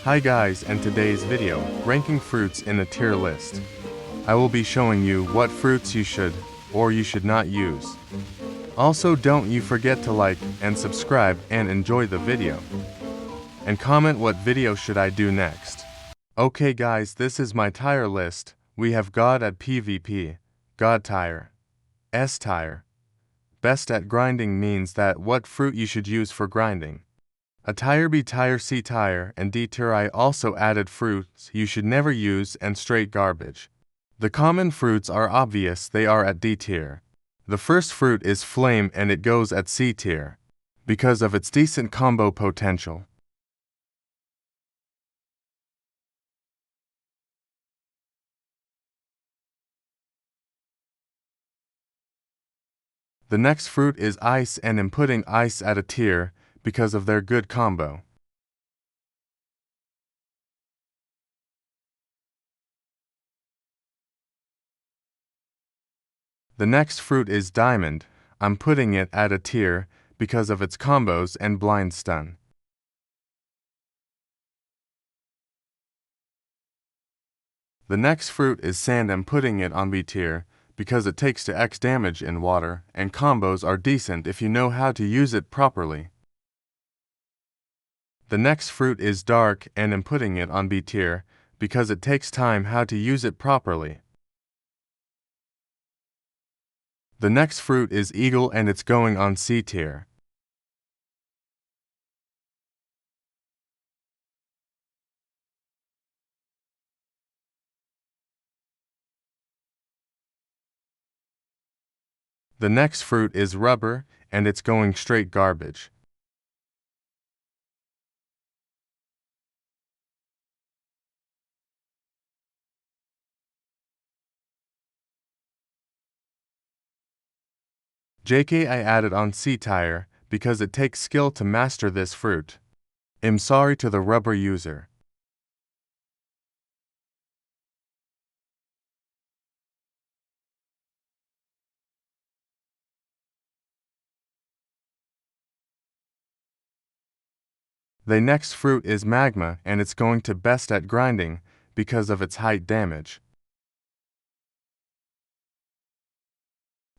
Hi guys, and today's video, ranking fruits in a tier list. I will be showing you what fruits you should or you should not use. Also, don't you forget to like and subscribe and enjoy the video. And comment what video should I do next. Okay guys, this is my tier list. We have God at PvP, God tier, S tier. Best at grinding means that what fruit you should use for grinding. A tier B tier C tier and D tier. I also added fruits you should never use and straight garbage. The common fruits are obvious, they are at D tier. The first fruit is flame and it goes at C tier because of its decent combo potential. The next fruit is ice and I'm putting ice at a tier because of their good combo. The next fruit is diamond. I'm putting it at a tier because of its combos and blind stun. The next fruit is sand. I'm putting it on B tier because it takes to X damage in water and combos are decent if you know how to use it properly. The next fruit is dark and I'm putting it on B tier because it takes time how to use it properly. The next fruit is eagle and it's going on C tier. The next fruit is rubber and it's going straight garbage. JK, I added on C tier because it takes skill to master this fruit. I'm sorry to the rubber user. The next fruit is magma and it's going to best at grinding because of its height damage.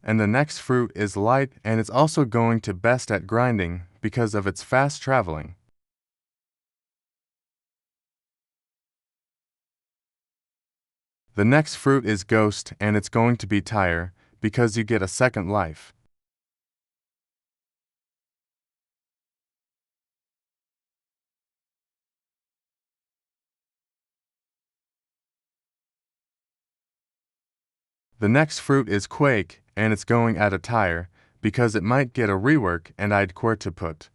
And the next fruit is light and it's also going to best at grinding because of its fast traveling. The next fruit is ghost and it's going to be tier because you get a second life. The next fruit is quake and it's going at a tier because it might get a rework and I'd queer to put.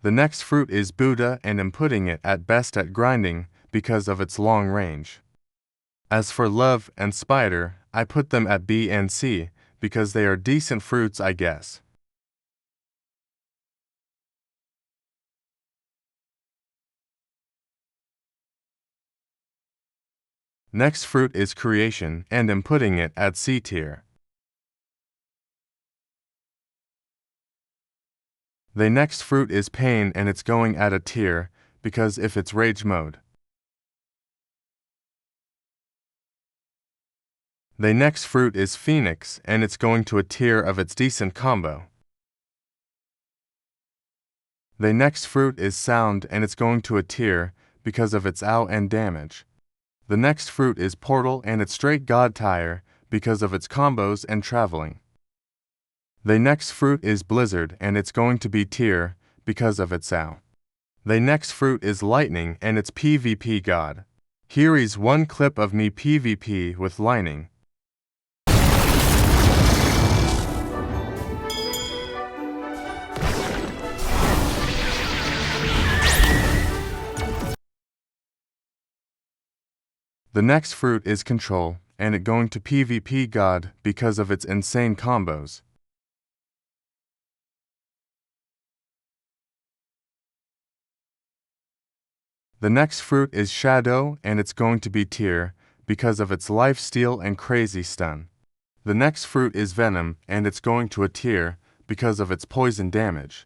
The next fruit is Buddha and I'm putting it at best at grinding because of its long range. As for love and spider, I put them at B and C because they are decent fruits, I guess. Next fruit is creation and I'm putting it at C tier. The next fruit is pain and it's going at a tier because if it's rage mode. The next fruit is phoenix and it's going to a tier of its decent combo. The next fruit is sound and it's going to a tier because of its ow and damage. The next fruit is portal and it's straight god tier because of its combos and traveling. The next fruit is blizzard and it's going to be tier because of its ow. The next fruit is lightning and it's PvP god. Here is one clip of me PvP with lightning. The next fruit is control and it going to PvP god because of its insane combos. The next fruit is shadow and it's going to be tier because of its lifesteal and crazy stun. The next fruit is venom, and it's going to a tier because of its poison damage.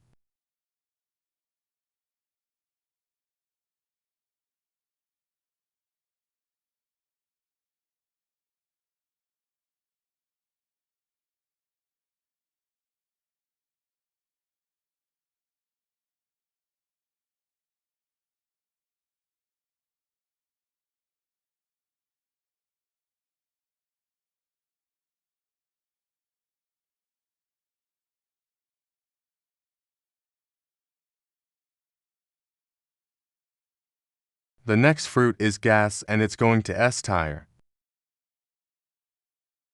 The next fruit is gas, and it's going to S tier.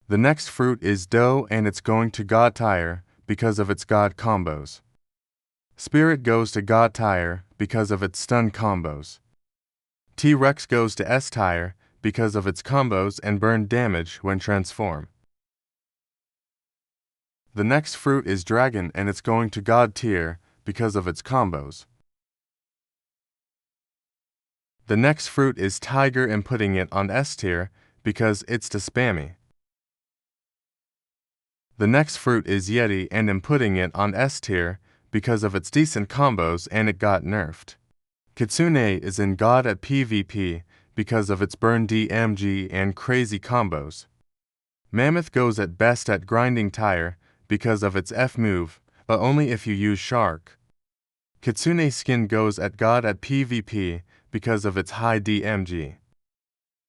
The next fruit is dough, and it's going to God tier because of its God combos. Spirit goes to God tier because of its stun combos. T-Rex goes to S tier because of its combos and burn damage when transform. The next fruit is dragon, and it's going to God tier because of its combos. The next fruit is tiger, and putting it on S tier because it's too spammy. The next fruit is yeti, and I'm putting it on S tier because of its decent combos and it got nerfed. Kitsune is in God at PvP because of its burn DMG and crazy combos. Mammoth goes at best at grinding tier because of its F move, but only if you use shark. Kitsune skin goes at God at PvP because of its high DMG.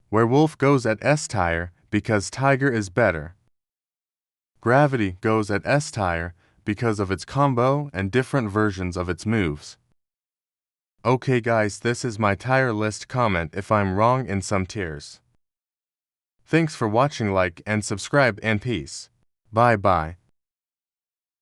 Werewolf goes at S tier because tiger is better. Gravity goes at S tier because of its combo and different versions of its moves. Okay guys, this is my tier list. Comment if I'm wrong in some tiers. Thanks for watching, like and subscribe, and peace. Bye bye.